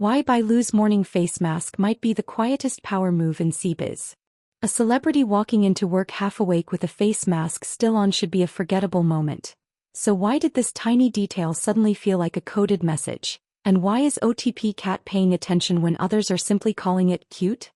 Why Bai Lu's morning face mask might be the quietest power move in CBiz. A celebrity walking into work half awake with a face mask still on should be a forgettable moment. So why did this tiny detail suddenly feel like a coded message? And why is OTP CAT paying attention when others are simply calling it cute?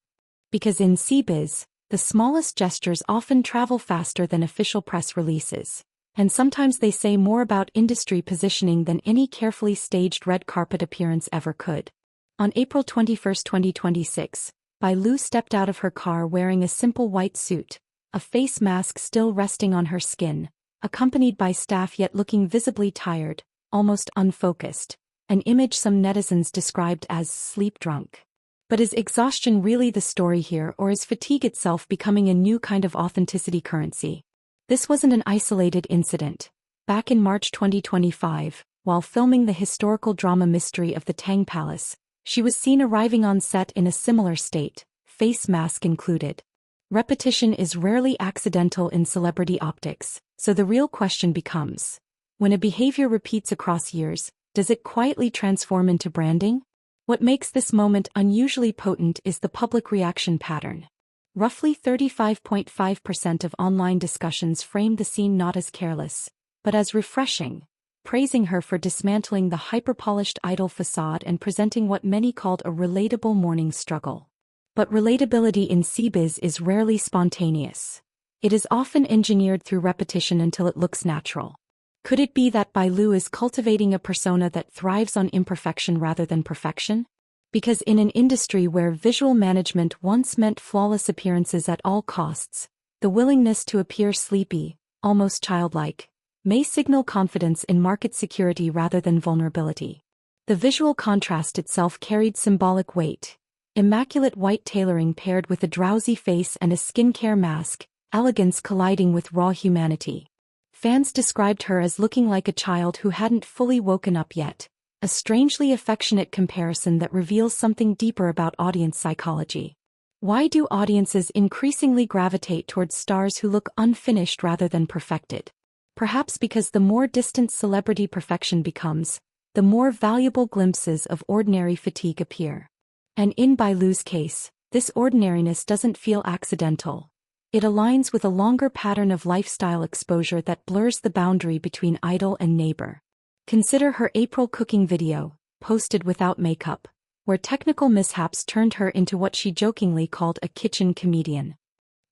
Because in CBiz, the smallest gestures often travel faster than official press releases. And sometimes they say more about industry positioning than any carefully staged red carpet appearance ever could. On April 21, 2026, Bai Lu stepped out of her car wearing a simple white suit, a face mask still resting on her skin, accompanied by staff yet looking visibly tired, almost unfocused, an image some netizens described as sleep-drunk. But is exhaustion really the story here, or is fatigue itself becoming a new kind of authenticity currency? This wasn't an isolated incident. Back in March 2025, while filming the historical drama mystery of the Tang Palace, she was seen arriving on set in a similar state, face mask included. Repetition is rarely accidental in celebrity optics, so the real question becomes: when a behavior repeats across years, does it quietly transform into branding? What makes this moment unusually potent is the public reaction pattern. Roughly 35.5% of online discussions framed the scene not as careless, but as refreshing, praising her for dismantling the hyper-polished idol facade and presenting what many called a relatable morning struggle. But relatability in CBiz is rarely spontaneous. It is often engineered through repetition until it looks natural. Could it be that Bai Lu is cultivating a persona that thrives on imperfection rather than perfection? Because in an industry where visual management once meant flawless appearances at all costs, the willingness to appear sleepy, almost childlike, may signal confidence in market security rather than vulnerability. The visual contrast itself carried symbolic weight. Immaculate white tailoring paired with a drowsy face and a skincare mask, elegance colliding with raw humanity. Fans described her as looking like a child who hadn't fully woken up yet, a strangely affectionate comparison that reveals something deeper about audience psychology. Why do audiences increasingly gravitate towards stars who look unfinished rather than perfected? Perhaps because the more distant celebrity perfection becomes, the more valuable glimpses of ordinary fatigue appear. And in Bai Lu's case, this ordinariness doesn't feel accidental. It aligns with a longer pattern of lifestyle exposure that blurs the boundary between idol and neighbor. Consider her April cooking video, posted without makeup, where technical mishaps turned her into what she jokingly called a kitchen comedian.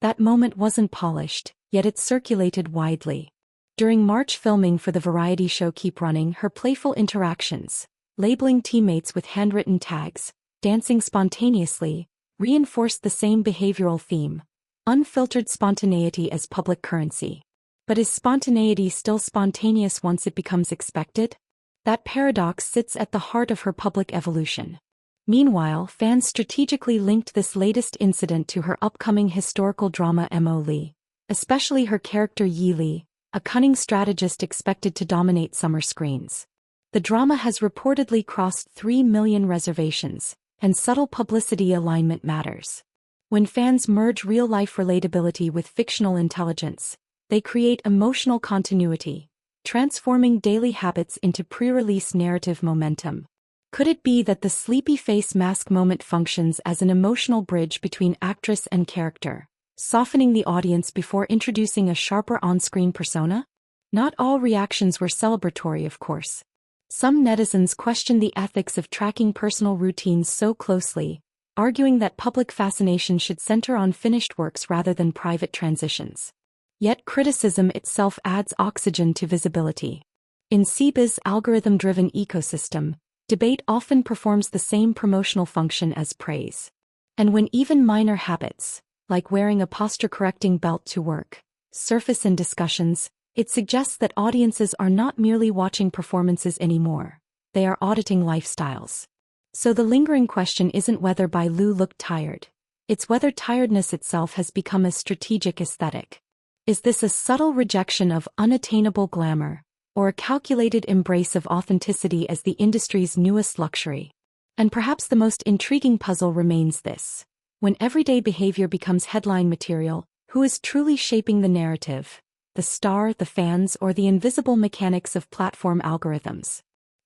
That moment wasn't polished, yet it circulated widely. During March filming for the variety show Keep Running, her playful interactions, labeling teammates with handwritten tags, dancing spontaneously, reinforced the same behavioral theme: unfiltered spontaneity as public currency. But is spontaneity still spontaneous once it becomes expected? That paradox sits at the heart of her public evolution. Meanwhile, fans strategically linked this latest incident to her upcoming historical drama Mo Li, especially her character Yi Li, a cunning strategist expected to dominate summer screens. The drama has reportedly crossed 3 million reservations, and subtle publicity alignment matters. When fans merge real-life relatability with fictional intelligence, they create emotional continuity, transforming daily habits into pre-release narrative momentum. Could it be that the sleepy face mask moment functions as an emotional bridge between actress and character, softening the audience before introducing a sharper on-screen persona? Not all reactions were celebratory, of course. Some netizens questioned the ethics of tracking personal routines so closely, arguing that public fascination should center on finished works rather than private transitions. Yet criticism itself adds oxygen to visibility. In CBiz's algorithm-driven ecosystem, debate often performs the same promotional function as praise. And when even minor habits, like wearing a posture-correcting belt to work, surface in discussions, it suggests that audiences are not merely watching performances anymore, they are auditing lifestyles. So the lingering question isn't whether Bai Lu looked tired, it's whether tiredness itself has become a strategic aesthetic. Is this a subtle rejection of unattainable glamour, or a calculated embrace of authenticity as the industry's newest luxury? And perhaps the most intriguing puzzle remains this: when everyday behavior becomes headline material, who is truly shaping the narrative? The star, the fans, or the invisible mechanics of platform algorithms?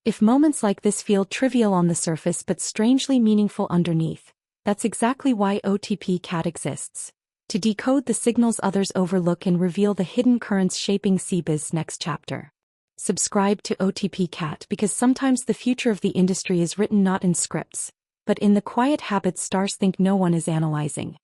If moments like this feel trivial on the surface but strangely meaningful underneath, that's exactly why OTP CAT exists. To decode the signals others overlook and reveal the hidden currents shaping CBiz's next chapter. Subscribe to OTP CAT because sometimes the future of the industry is written not in scripts, but in the quiet habits stars think no one is analyzing.